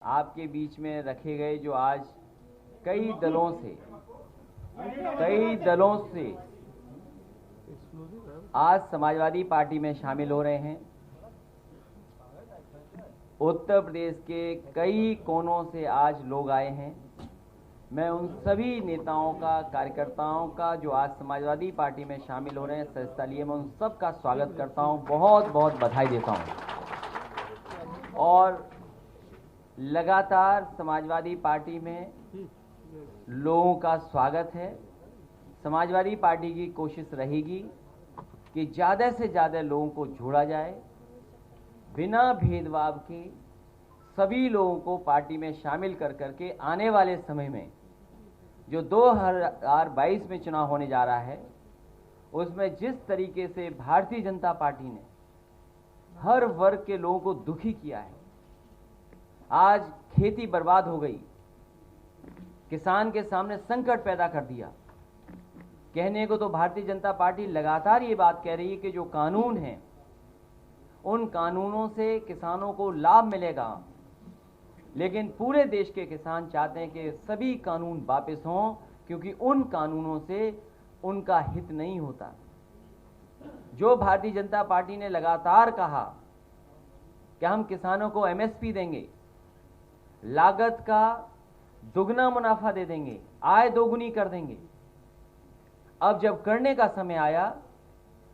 आपके बीच में रखे गए जो आज कई दलों से आज समाजवादी पार्टी में शामिल हो रहे हैं। उत्तर प्रदेश के कई कोनों से आज लोग आए हैं। मैं उन सभी नेताओं का, कार्यकर्ताओं का जो आज समाजवादी पार्टी में शामिल हो रहे हैं सदस्यता लिए, मैं उन सब का स्वागत करता हूं, बहुत बहुत बधाई देता हूं। और लगातार समाजवादी पार्टी में लोगों का स्वागत है। समाजवादी पार्टी की कोशिश रहेगी कि ज़्यादा से ज़्यादा लोगों को जोड़ा जाए, बिना भेदभाव के सभी लोगों को पार्टी में शामिल कर करके आने वाले समय में जो 2022 में चुनाव होने जा रहा है, उसमें जिस तरीके से भारतीय जनता पार्टी ने हर वर्ग के लोगों को दुखी किया है, आज खेती बर्बाद हो गई, किसान के सामने संकट पैदा कर दिया। कहने को तो भारतीय जनता पार्टी लगातार ये बात कह रही है कि जो कानून हैं उन कानूनों से किसानों को लाभ मिलेगा, लेकिन पूरे देश के किसान चाहते हैं कि सभी कानून वापस हों, क्योंकि उन कानूनों से उनका हित नहीं होता। जो भारतीय जनता पार्टी ने लगातार कहा कि हम किसानों को एमएसपी देंगे, लागत का दुगना मुनाफा दे देंगे, आय दोगुनी कर देंगे, अब जब करने का समय आया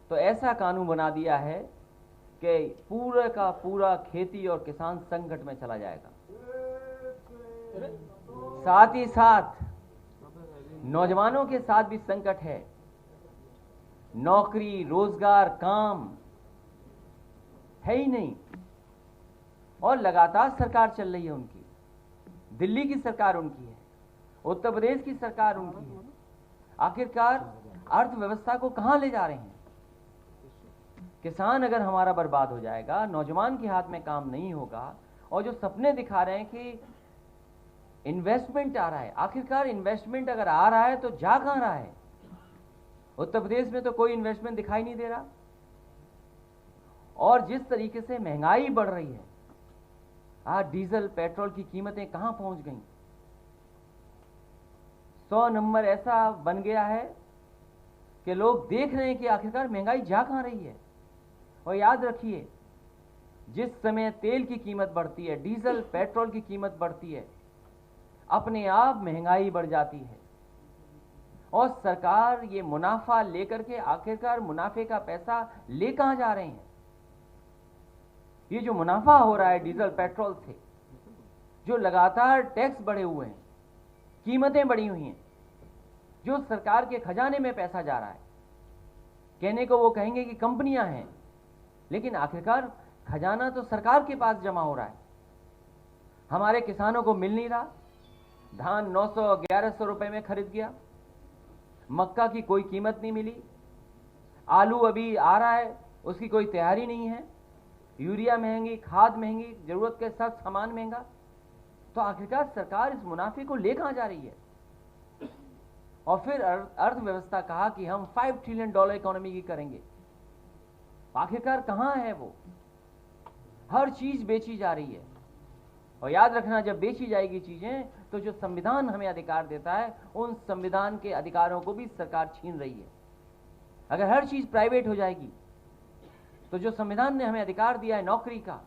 तो ऐसा कानून बना दिया है कि पूरा का पूरा खेती और किसान संकट में चला जाएगा। साथ ही साथ नौजवानों के साथ भी संकट है। नौकरी, रोजगार, काम है ही नहीं, और लगातार सरकार चल रही है उनकी। दिल्ली की सरकार उनकी है, उत्तर प्रदेश की सरकार उनकी है। आखिरकार अर्थव्यवस्था को कहां ले जा रहे हैं? किसान अगर हमारा बर्बाद हो जाएगा, नौजवान के हाथ में काम नहीं होगा, और जो सपने दिखा रहे हैं कि इन्वेस्टमेंट आ रहा है, आखिरकार इन्वेस्टमेंट अगर आ रहा है तो जा कहां रहा है? उत्तर प्रदेश में तो कोई इन्वेस्टमेंट दिखाई नहीं दे रहा। और जिस तरीके से महंगाई बढ़ रही है, आज डीजल पेट्रोल की कीमतें कहां पहुंच गई? 100 नंबर ऐसा बन गया है कि लोग देख रहे हैं कि आखिरकार महंगाई जा कहां रही है। और याद रखिए, जिस समय तेल की कीमत बढ़ती है, डीजल पेट्रोल की कीमत बढ़ती है, अपने आप महंगाई बढ़ जाती है। और सरकार ये मुनाफा लेकर के आखिरकार मुनाफे का पैसा ले कहां जा रहे हैं? ये जो मुनाफा हो रहा है डीजल पेट्रोल से, जो लगातार टैक्स बढ़े हुए हैं, कीमतें बढ़ी हुई हैं, जो सरकार के खजाने में पैसा जा रहा है। कहने को वो कहेंगे कि कंपनियां हैं, लेकिन आखिरकार खजाना तो सरकार के पास जमा हो रहा है। हमारे किसानों को मिल नहीं रहा। धान 900-1100 रुपए में खरीद गया, मक्का की कोई कीमत नहीं मिली, आलू अभी आ रहा है, उसकी कोई तैयारी नहीं है, यूरिया महंगी, खाद महंगी, जरूरत के सब सामान महंगा। तो आखिरकार सरकार इस मुनाफे को ले कहां जा रही है? और फिर अर्थव्यवस्था कहा कि हम $5 ट्रिलियन इकोनॉमी की करेंगे। आखिरकार कहां है वो? हर चीज बेची जा रही है। और याद रखना, जब बेची जाएगी चीजें तो जो संविधान हमें अधिकार देता है, उन संविधान के अधिकारों को भी सरकार छीन रही है। अगर हर चीज प्राइवेट हो जाएगी तो जो संविधान ने हमें अधिकार दिया है नौकरी का,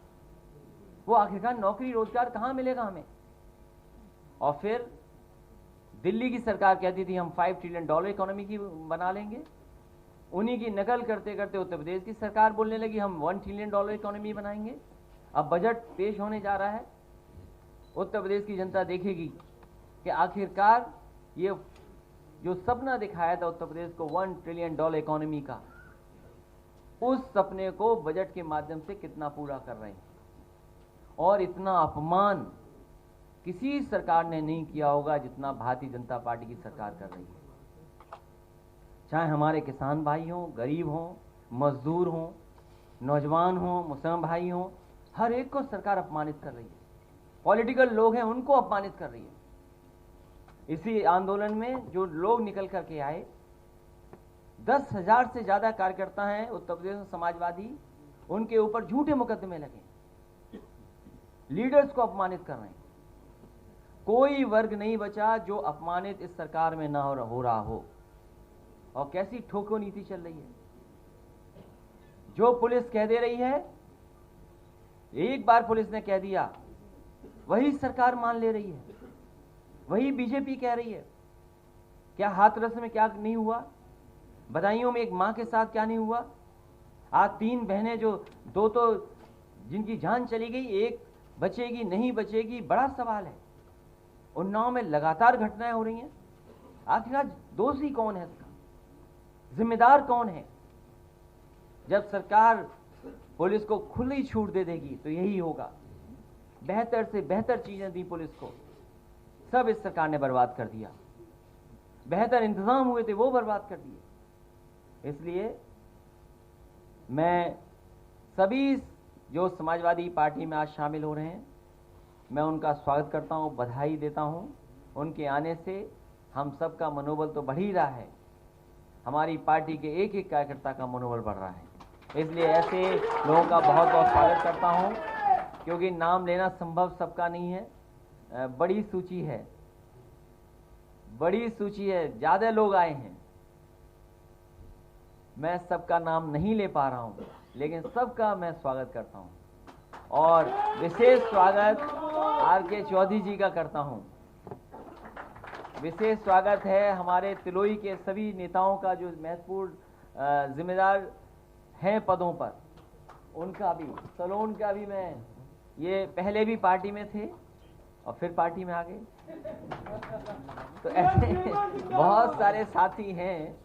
वो आखिरकार नौकरी रोजगार कहां मिलेगा हमें? और फिर दिल्ली की सरकार कहती थी हम $5 ट्रिलियन इकोनॉमी की बना लेंगे। उन्हीं की नकल करते करते उत्तर प्रदेश की सरकार बोलने लगी हम $1 ट्रिलियन इकोनॉमी बनाएंगे। अब बजट पेश होने जा रहा है, उत्तर प्रदेश की जनता देखेगी कि आखिरकार ये जो सपना दिखाया था उत्तर प्रदेश को $1 ट्रिलियन इकोनॉमी का, उस सपने को बजट के माध्यम से कितना पूरा कर रहे हैं। और इतना अपमान किसी सरकार ने नहीं किया होगा जितना भारतीय जनता पार्टी की सरकार कर रही है। चाहे हमारे किसान भाई हों, गरीब हों, मजदूर हों, नौजवान हों, मुसलमान भाई हों, हर एक को सरकार अपमानित कर रही है। पॉलिटिकल लोग हैं, उनको अपमानित कर रही है। इसी आंदोलन में जो लोग निकल करके आए, 10,000 से ज्यादा कार्यकर्ता हैं उत्तर प्रदेश में समाजवादी, उनके ऊपर झूठे मुकदमे लगे, लीडर्स को अपमानित कर रहे हैं। कोई वर्ग नहीं बचा जो अपमानित इस सरकार में ना हो रहा हो। और कैसी ठोको नीति चल रही है। जो पुलिस कह दे रही है, एक बार पुलिस ने कह दिया, वही सरकार मान ले रही है, वही बीजेपी कह रही है। क्या हाथरस में क्या नहीं हुआ, बदायूं में एक मां के साथ क्या नहीं हुआ। आज 3 बहनें जो दो तो जिनकी जान चली गई, एक बचेगी नहीं बचेगी, बड़ा सवाल है। उन्नाव में लगातार घटनाएं हो रही हैं। आखिरकार दोषी कौन है इसका, जिम्मेदार कौन है। जब सरकार पुलिस को खुली छूट दे देगी तो यही होगा। बेहतर से बेहतर चीजें दी पुलिस को, सब इस सरकार ने बर्बाद कर दिया। बेहतर इंतजाम हुए थे वो बर्बाद कर दिए। इसलिए मैं सभी जो समाजवादी पार्टी में आज शामिल हो रहे हैं, मैं उनका स्वागत करता हूं, बधाई देता हूं। उनके आने से हम सबका मनोबल तो बढ़ ही रहा है, हमारी पार्टी के एक एक कार्यकर्ता का मनोबल बढ़ रहा है। इसलिए ऐसे लोगों का बहुत बहुत स्वागत करता हूं, क्योंकि नाम लेना संभव सबका नहीं है। बड़ी सूची है, बड़ी सूची है, ज्यादा लोग आए हैं। मैं सबका नाम नहीं ले पा रहा हूं, लेकिन सबका मैं स्वागत करता हूं। और विशेष स्वागत आर.के. चौधरी जी का करता हूं। विशेष स्वागत है हमारे तिलोई के सभी नेताओं का जो महत्वपूर्ण जिम्मेदार हैं पदों पर, उनका भी, सलोन का भी। मैं ये पहले भी पार्टी में थे और फिर पार्टी में आ गए, तो ऐसे बहुत सारे साथी हैं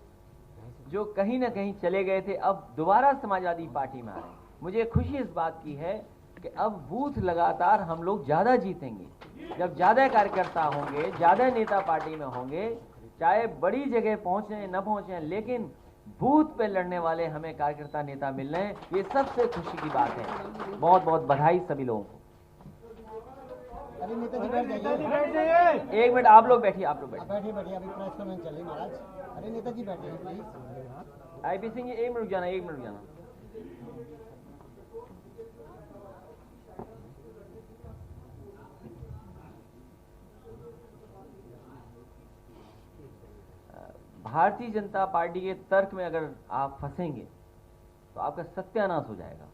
जो कहीं ना कहीं चले गए थे, अब दोबारा समाजवादी पार्टी में आ रहे हैं। मुझे खुशी इस बात की है कि अब बूथ लगातार हम लोग ज्यादा जीतेंगे। जब ज्यादा कार्यकर्ता होंगे, ज्यादा नेता पार्टी में होंगे, चाहे बड़ी जगह पहुंचे न पहुंचे, लेकिन बूथ पे लड़ने वाले हमें कार्यकर्ता नेता मिल रहे हैं, ये सबसे खुशी की बात है। बहुत बहुत बधाई सभी लोगों को। अरे नेताजी बैठ जाइए। 1 मिनट आप लोग बैठिए, आप लोग बैठिए। बैठिए बैठिए, अभी प्रेस कॉन्फ्रेंस चल रही महाराज। अरे नेताजी बैठिए please. IP Singh ji 1 minute रुक जाना, 1 मिनट रुक जाना। भारतीय जनता पार्टी के तर्क में अगर आप फंसेंगे तो आपका सत्यानाश हो जाएगा।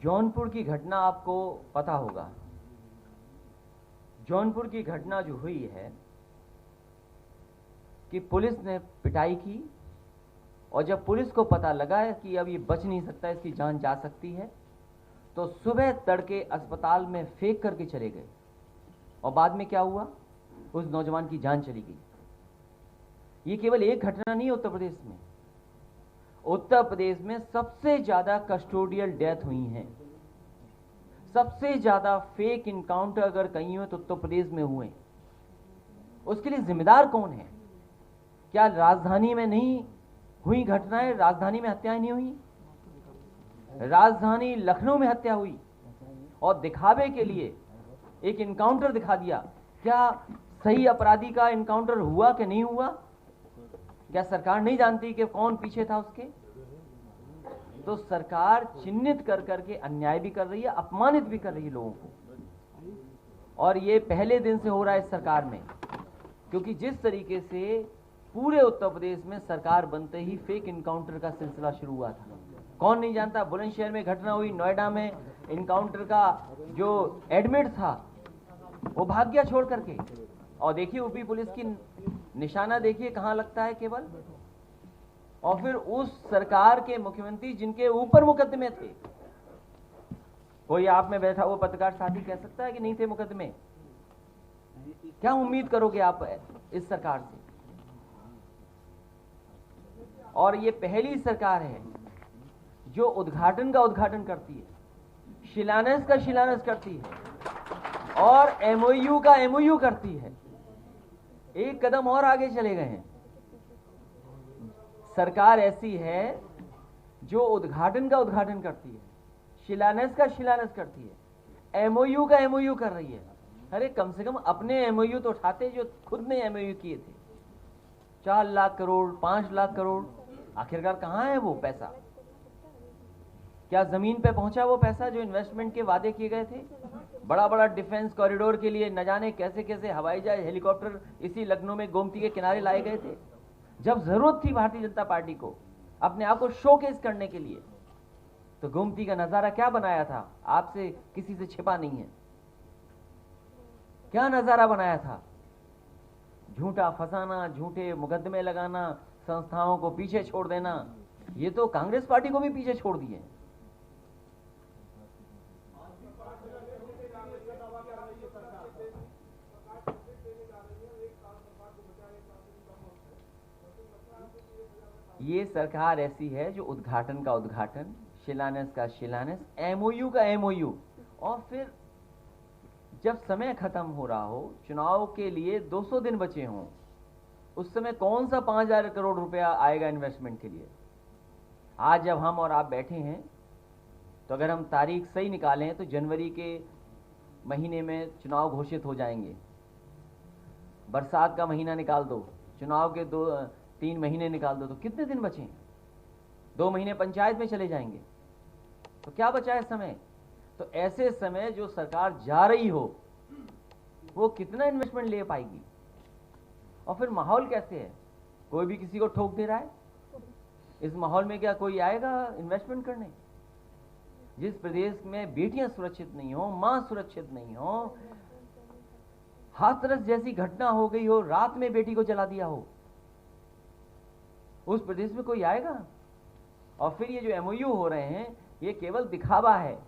जौनपुर की घटना आपको पता होगा। जौनपुर की घटना जो हुई है कि पुलिस ने पिटाई की, और जब पुलिस को पता लगा कि अब ये बच नहीं सकता, इसकी जान जा सकती है, तो सुबह तड़के अस्पताल में फेंक करके चले गए। और बाद में क्या हुआ, उस नौजवान की जान चली गई। ये केवल एक घटना नहीं उत्तर प्रदेश में। उत्तर प्रदेश में सबसे ज्यादा कस्टोडियल डेथ हुई हैं, सबसे ज्यादा फेक इनकाउंटर अगर कहीं हुए तो उत्तर प्रदेश में हुए। उसके लिए जिम्मेदार कौन है? क्या राजधानी में नहीं हुई घटनाएं? राजधानी में हत्याएं नहीं हुई? राजधानी लखनऊ में हत्या हुई और दिखावे के लिए एक इनकाउंटर दिखा दिया। क्या सही अपराधी का इनकाउंटर हुआ कि नहीं हुआ? क्या सरकार नहीं जानती कि कौन पीछे था उसके? तो सरकार चिन्हित कर करके अन्याय भी कर रही है, अपमानित भी कर रही है लोगों को। और ये पहले दिन से हो रहा है इस सरकार में, क्योंकि जिस तरीके से पूरे उत्तर प्रदेश में सरकार बनते ही फेक इनकाउंटर का सिलसिला शुरू हुआ था। कौन नहीं जानता? बुलंदशहर में घटना हुई, नोएडा में इनकाउंटर का जो एडमिट था वो भाग गया छोड़ करके। और देखिए यूपी पुलिस की निशाना देखिए कहां लगता है केवल। और फिर उस सरकार के मुख्यमंत्री जिनके ऊपर मुकदमे थे, कोई आप में बैठा हुआ पत्रकार साथी कह सकता है कि नहीं थे मुकदमे? क्या उम्मीद करोगे आप इस सरकार से? और ये पहली सरकार है जो उद्घाटन का उद्घाटन करती है, शिलान्यास का शिलान्यास करती है और एमओयू का एमओयू करती है। एक कदम और आगे चले गए हैं। सरकार ऐसी है जो उद्घाटन का उद्घाटन करती है, शिलान्यास का शिलान्यास करती है, एमओयू का एमओयू कर रही है। अरे कम से कम अपने एमओयू तो उठाते जो खुद ने एमओयू किए थे। 4 लाख करोड़, 5 लाख करोड़, आखिरकार कहाँ है वो पैसा? क्या जमीन पे पहुंचा वो पैसा जो इन्वेस्टमेंट के वादे किए गए थे? बड़ा बड़ा डिफेंस कॉरिडोर के लिए न जाने कैसे कैसे हवाई जहाज, हेलीकॉप्टर इसी लखनऊ में गोमती के किनारे लाए गए थे, जब जरूरत थी भारतीय जनता पार्टी को अपने आप को शोकेस करने के लिए। तो गोमती का नजारा क्या बनाया था? आपसे किसी से छिपा नहीं है। क्या नजारा बनाया था? झूठा फंसाना, झूठे मुकदमे लगाना, संस्थाओं को पीछे छोड़ देना। ये तो कांग्रेस पार्टी को भी पीछे छोड़ दिए। ये सरकार ऐसी है जो उद्घाटन का उद्घाटन, शिलान्यास का शिलान्यास, एमओयू का एमओयू, और फिर जब समय खत्म हो रहा हो, चुनाव के लिए 200 दिन बचे हों, उस समय कौन सा 5,000 करोड़ रुपया आएगा इन्वेस्टमेंट के लिए? आज जब हम और आप बैठे हैं तो अगर हम तारीख सही निकालें तो जनवरी के महीने में चुनाव घोषित हो जाएंगे। बरसात का महीना निकाल दो, चुनाव के 2-3 महीने निकाल दो, तो कितने दिन बचे? 2 महीने पंचायत में चले जाएंगे, तो क्या बचा है समय? तो ऐसे समय जो सरकार जा रही हो वो कितना इन्वेस्टमेंट ले पाएगी? और फिर माहौल कैसे है? कोई भी किसी को ठोक दे रहा है। इस माहौल में क्या कोई आएगा इन्वेस्टमेंट करने? जिस प्रदेश में बेटियां सुरक्षित नहीं हो, मां सुरक्षित नहीं हो, हाथरस जैसी घटना हो गई हो, रात में बेटी को जला दिया हो, उस प्रदेश में कोई आएगा? और फिर ये जो एमओयू हो रहे हैं ये केवल दिखावा है।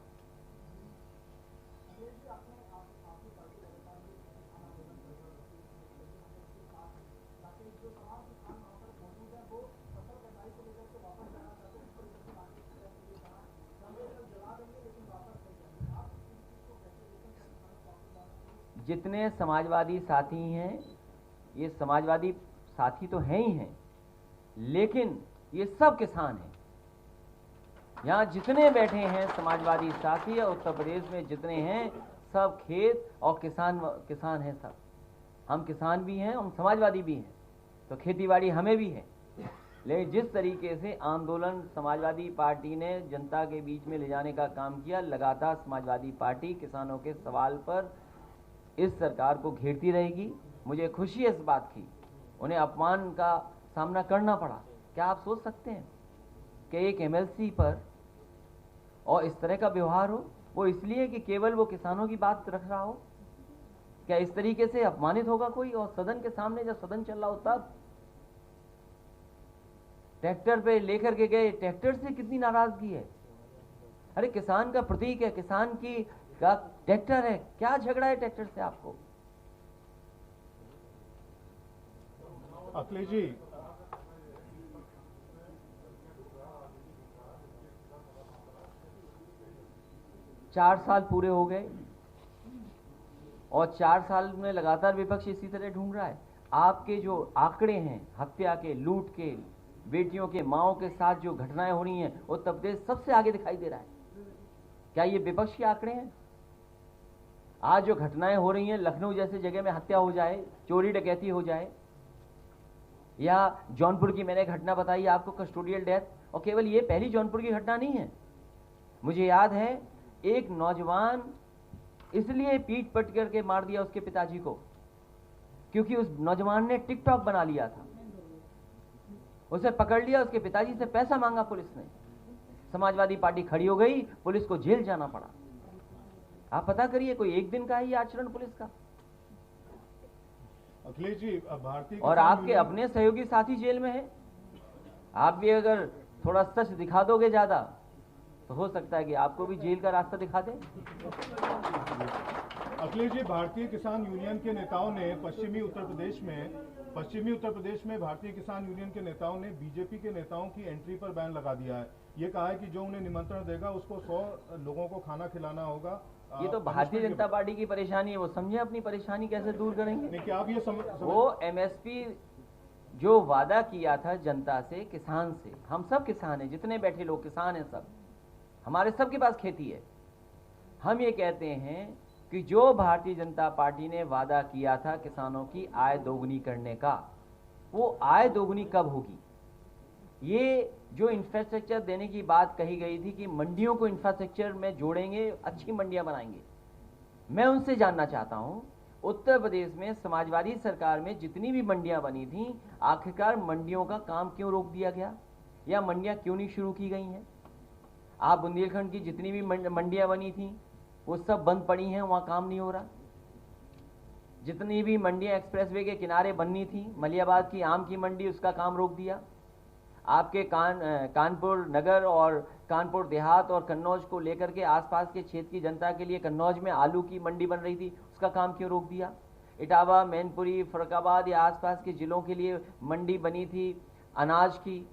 जितने समाजवादी साथी हैं, ये समाजवादी साथी तो हैं ही हैं, लेकिन ये सब किसान हैं। यहाँ जितने बैठे हैं समाजवादी साथी या उत्तर प्रदेश में जितने हैं, सब खेत और किसान हैं सब। हम किसान भी हैं, हम समाजवादी भी हैं, तो खेतीबाड़ी हमें भी है। लेकिन जिस तरीके से आंदोलन समाजवादी पार्टी ने जनता के बीच में ले जाने का काम किया, लगातार समाजवादी पार्टी किसानों के सवाल पर इस सरकार को घेरती रहेगी। मुझे खुशी है इस बात की, उन्हें अपमान का सामना करना पड़ा। क्या आप सोच सकते हैं कि एक एमएलसी पर और इस तरह का व्यवहार हो? वो इसलिए कि केवल वो किसानों की बात रख रहा हो? क्या इस तरीके से अपमानित होगा कोई? और सदन के सामने जब सदन चल रहा हो तब ट्रैक्टर पे लेकर के गए, ट्रैक्टर से कितनी नाराजगी है। अरे किसान का प्रतीक है, किसान की का ट्रैक्टर है, क्या झगड़ा है ट्रैक्टर से आपको? अखिलेश जी, चार साल पूरे हो गए और 4 साल में लगातार विपक्ष इसी तरह ढूंढ रहा है। आपके जो आंकड़े हैं हत्या के, लूट के, बेटियों के, माओं के साथ जो घटनाएं हो रही हैं, उत्तर प्रदेश सबसे आगे दिखाई दे रहा है। क्या ये विपक्ष के आंकड़े हैं? आज जो घटनाएं हो रही हैं, लखनऊ जैसे जगह में हत्या हो जाए, चोरी डकैती हो जाए, या जौनपुर की मैंने घटना बताई आपको, कस्टोडियल डेथ, और केवल ये पहली जौनपुर की घटना नहीं है। मुझे याद है एक नौजवान इसलिए पीट पट करके मार दिया उसके पिताजी को क्योंकि उस नौजवान ने टिकटॉक बना लिया था। उसे पकड़ लिया, उसके पिताजी से पैसा मांगा पुलिस ने, समाजवादी पार्टी खड़ी हो गई, पुलिस को जेल जाना पड़ा। आप पता करिए, कोई एक दिन का है ये आचरण पुलिस का। अखिलेश जी, भारतीय और आपके अपने सहयोगी साथी जेल में है। आप भी अगर थोड़ा सच दिखा दोगे ज्यादा तो हो सकता है कि आपको भी जेल का रास्ता दिखा दे। अखिलेश जी, भारतीय किसान यूनियन के नेताओं ने पश्चिमी उत्तर प्रदेश में भारतीय किसान यूनियन के नेताओं ने बीजेपी के नेताओं की एंट्री पर बैन लगा दिया है। ये कहा है कि जो उन्हें निमंत्रण देगा उसको 100 लोगों को खाना खिलाना होगा। ये तो भारतीय जनता पार्टी की परेशानी है, वो समझे अपनी परेशानी कैसे दूर करेंगे। क्या आप ये वो एमएसपी जो वादा किया था जनता से, किसान से, हम सब किसान हैं, जितने बैठे लोग किसान हैं, सब हमारे सबके पास खेती है। हम ये कहते हैं कि जो भारतीय जनता पार्टी ने वादा किया था किसानों की आय दोगुनी करने का, वो आय दोगुनी कब होगी? ये जो इंफ्रास्ट्रक्चर देने की बात कही गई थी कि मंडियों को इंफ्रास्ट्रक्चर में जोड़ेंगे, अच्छी मंडियां बनाएंगे, मैं उनसे जानना चाहता हूं, उत्तर प्रदेश में समाजवादी सरकार में जितनी भी मंडियां बनी थी, आखिरकार मंडियों का काम क्यों रोक दिया गया या मंडियां क्यों नहीं शुरू की गई हैं? आप बुंदेलखंड की जितनी भी मंडियां बनी थी वो सब बंद पड़ी हैं, वहां काम नहीं हो रहा। जितनी भी मंडियां एक्सप्रेसवे के किनारे बननी थी, मलियाबाद की आम की मंडी, उसका काम रोक दिया। आपके कानपुर नगर और कानपुर देहात और कन्नौज को लेकर के आसपास के क्षेत्र की जनता के लिए कन्नौज में आलू की मंडी बन रही थी, उसका काम क्यों रोक दिया? इटावा, मैनपुरी, फरुखाबाद या आसपास के जिलों के लिए मंडी बनी थी अनाज की,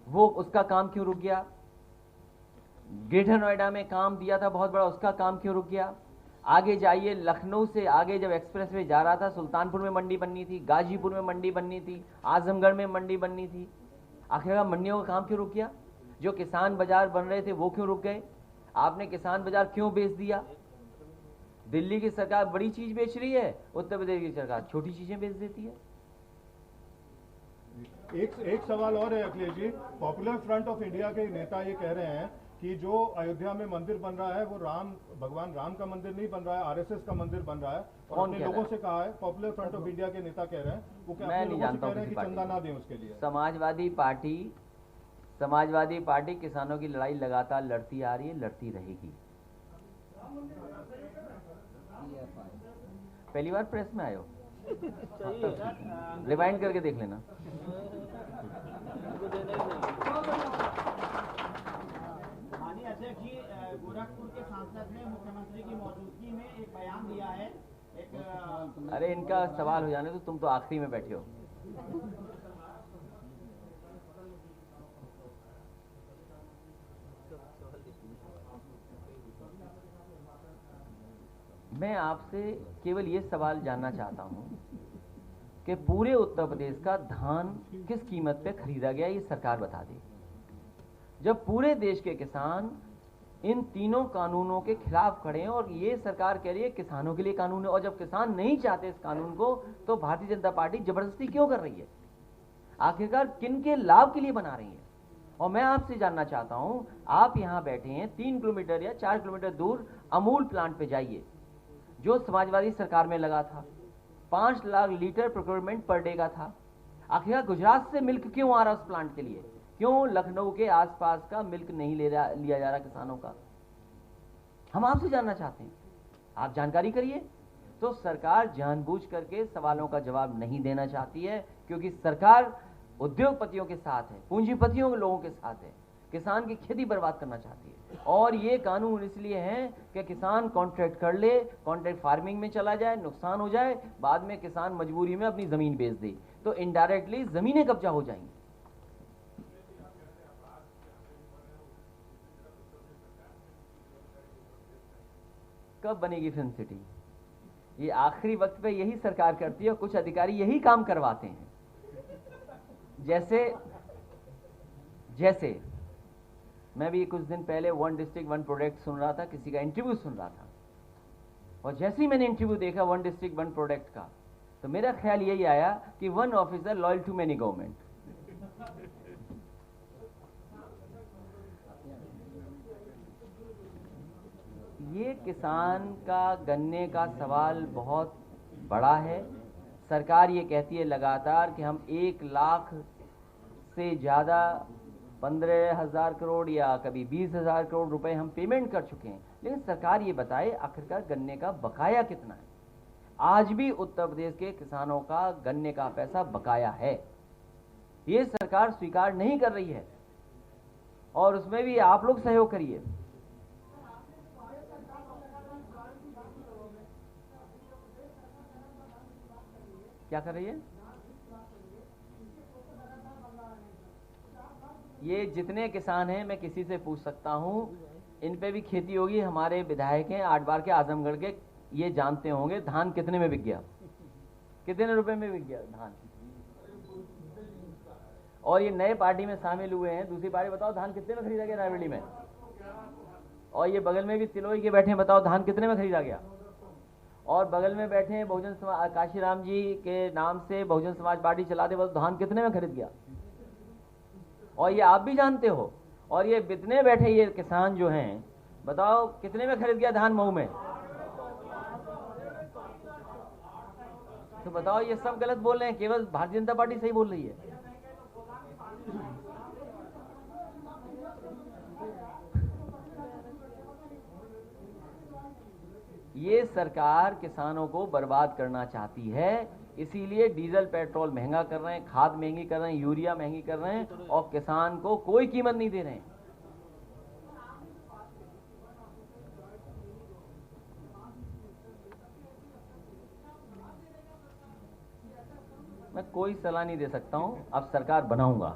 वो उसका काम क्यों रुक गया? ग्रेटर नोएडा में काम दिया था बहुत बड़ा, उसका काम क्यों रुक गया? आगे जाइए, लखनऊ से आगे जब एक्सप्रेसवे जा रहा था, सुल्तानपुर में मंडी बननी थी, गाजीपुर में मंडी बननी थी, आजमगढ़ में मंडी बननी थी, आखिरकार मंडियों का काम क्यों रुक गया? जो किसान बाजार बन रहे थे वो क्यों रुक गए? आपने किसान बाजार क्यों बेच दिया? दिल्ली की सरकार बड़ी चीज बेच रही है, उत्तर प्रदेश की सरकार छोटी चीजें बेच देती है। एक सवाल और है Akhilesh ji, popular front of India के नेता ये कह रहे हैं कि जो अयोध्या में मंदिर बन रहा है वो भगवान राम का मंदिर नहीं बन रहा है, आरएसएस का मंदिर बन रहा है। और अपने लोगों से कहा है, पॉपुलर फ्रंट ऑफ इंडिया के नेता कह रहे हैं, वो क्या मैं नहीं जानता हूं कि चंदा ना दें उसके लिए। समाजवादी पार्टी किसानों की लड़ाई लगातार लड़ती आ रही है, लड़ती रहेगी। पहली बार प्रेस में आए हो? रिवाइंड करके देख लेना। माननीय अध्यक्ष जी, गोरखपुर के सांसद ने मुख्यमंत्री की मौजूदगी में एक बयान दिया है। अरे इनका सवाल हो जाने तो, तुम तो आखिरी में बैठे हो। मैं आपसे केवल ये सवाल जानना चाहता हूं कि पूरे उत्तर प्रदेश का धान किस कीमत पे खरीदा गया, ये सरकार बता दे। जब पूरे देश के किसान इन तीनों कानूनों के खिलाफ खड़े हैं और ये सरकार कह रही है किसानों के लिए कानून है, और जब किसान नहीं चाहते इस कानून को, तो भारतीय जनता पार्टी जबरदस्ती क्यों कर रही है? आखिरकार किन के लाभ के लिए बना रही है? और मैं आपसे जानना चाहता हूं, आप यहां बैठे हैं, 3 किलोमीटर या 4 किलोमीटर दूर अमूल प्लांट पे जाइए, जो समाजवादी सरकार में लगा था, 5 lakh litre procurement per day का था। आखिरकार गुजरात से मिल्क क्यों आ रहा उस प्लांट के लिए? क्यों लखनऊ के आसपास का मिल्क नहीं लिया जा रहा किसानों का? हम आपसे जानना चाहते हैं, आप जानकारी करिए। तो सरकार जानबूझ करके सवालों का जवाब नहीं देना चाहती है, क्योंकि सरकार उद्योगपतियों के साथ है, पूंजीपतियों के लोगों के साथ है, किसान की खेती बर्बाद करना चाहती है। और ये कानून इसलिए है कि किसान कॉन्ट्रैक्ट कर ले, कॉन्ट्रैक्ट फार्मिंग में चला जाए, नुकसान हो जाए, बाद में किसान मजबूरी में अपनी जमीन बेच दे, तो इनडायरेक्टली जमीनें कब्जा हो जाएंगी। कब बनेगी फिल्म सिटी? ये आखिरी वक्त पे यही सरकार करती है, और कुछ अधिकारी यही काम करवाते हैं। जैसे मैं भी कुछ दिन पहले 1 डिस्ट्रिक्ट 1 प्रोडक्ट सुन रहा था, किसी का इंटरव्यू सुन रहा था, और जैसे ही मैंने इंटरव्यू देखा 1 डिस्ट्रिक्ट 1 प्रोडक्ट का, तो मेरा ख्याल यही आया कि 1 officer loyal to many government. ये किसान का गन्ने का सवाल बहुत बड़ा है। सरकार ये कहती है लगातार कि हम 1 लाख से ज़्यादा 15,000 करोड़ या कभी 20,000 करोड़ रुपए हम पेमेंट कर चुके हैं, लेकिन सरकार ये बताए आखिरकार गन्ने का बकाया कितना है। आज भी उत्तर प्रदेश के किसानों का गन्ने का पैसा बकाया है, ये सरकार स्वीकार नहीं कर रही है, और उसमें भी आप लोग सहयोग करिए। क्या कर रही है? ये जितने किसान हैं, मैं किसी से पूछ सकता हूं, इन पे भी खेती होगी। हमारे विधायक हैं 8 बार के आजमगढ़ के, ये जानते होंगे धान कितने में बिक गया, कितने रुपए में बिक गया धान। और ये नए पार्टी में शामिल हुए हैं, दूसरी पार्टी बताओ धान कितने में खरीदा गया रायबरेली में। और ये बगल में भी तिलोई के बैठे हैं, बताओ धान कितने में खरीदा गया। और बगल में बैठे हैं बहुजन समाज काशीराम जी के नाम से बहुजन समाज पार्टी चलाते वक्त धान कितने में खरीद गया, और ये आप भी जानते हो। और ये बितने बैठे ये किसान जो हैं, बताओ कितने में खरीद गया धान मऊ में। तो बताओ ये सब गलत बोल रहे हैं, केवल भारतीय जनता पार्टी सही बोल रही है। ये सरकार किसानों को बर्बाद करना चाहती है, इसीलिए डीजल पेट्रोल महंगा कर रहे हैं, खाद महंगी कर रहे हैं, यूरिया महंगी कर रहे हैं, और किसान को कोई कीमत नहीं दे रहे हैं। मैं कोई सलाह नहीं दे सकता हूं, अब सरकार बनाऊंगा।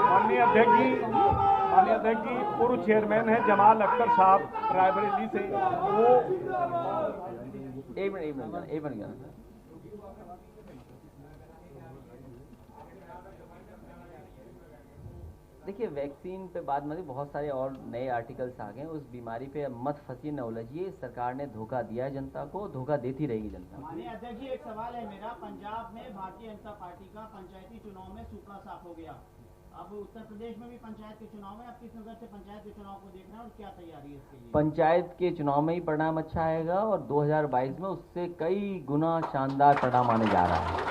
माननीय अध्यक्ष जी पूर्व चेयरमैन है जमाल अख्तर साहब रायबरेली से, वो एक मिनट देखिए, वैक्सीन पे बाद में बहुत सारे और नए आर्टिकल्स आ गए, उस बीमारी पे मत फंसिए, न उलझिए। सरकार ने धोखा दिया है जनता को, धोखा देती रहेगी जनता। माननीय अध्यक्ष जी, एक सवाल है मेरा। पंजाब में भारतीय जनता पार्टी का पंचायती चुनाव में सूखा साफ हो गया, अब उत्तर प्रदेश में भी पंचायत के चुनाव में आप किस नजर से पंचायत के चुनाव को देख रहे हैं और क्या तैयारी है इसके लिए? पंचायत के चुनाव में ही परिणाम अच्छा आएगा, और 2022 में उससे कई गुना शानदार परिणाम आने जा रहा है।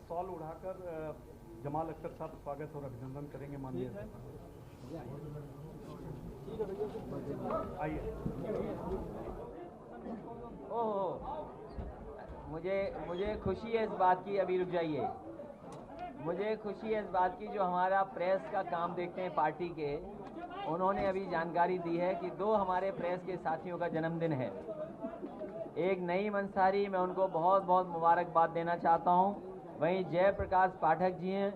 सॉल उड़ाकर जमाल अख्तर साहब स्वागत और अभिनंदन करेंगे। माननीय आइए। मुझे खुशी है इस बात की, अभी रुक जाइए। मुझे खुशी है इस बात की, जो हमारा प्रेस का काम देखते हैं पार्टी के, उन्होंने अभी जानकारी दी है कि 2 हमारे प्रेस के साथियों का जन्मदिन है। एक नईम अंसारी, मैं उनको बहुत बहुत मुबारकबाद देना चाहता हूं। वहीं जयप्रकाश पाठक जी हैं,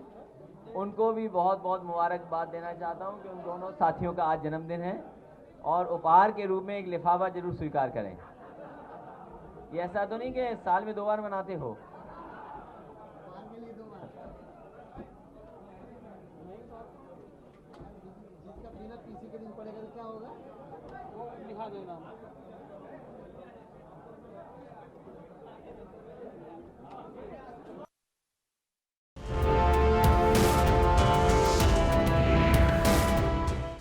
उनको भी बहुत बहुत मुबारकबाद देना चाहता हूं कि उन दोनों साथियों का आज जन्मदिन है, और उपहार के रूप में एक लिफाफा जरूर स्वीकार करें। ये ऐसा तो नहीं कि साल में 2 बार मनाते हो। जिसका बिना पीसी के दिन पड़ेगा तो क्या होगा? लिखा देना।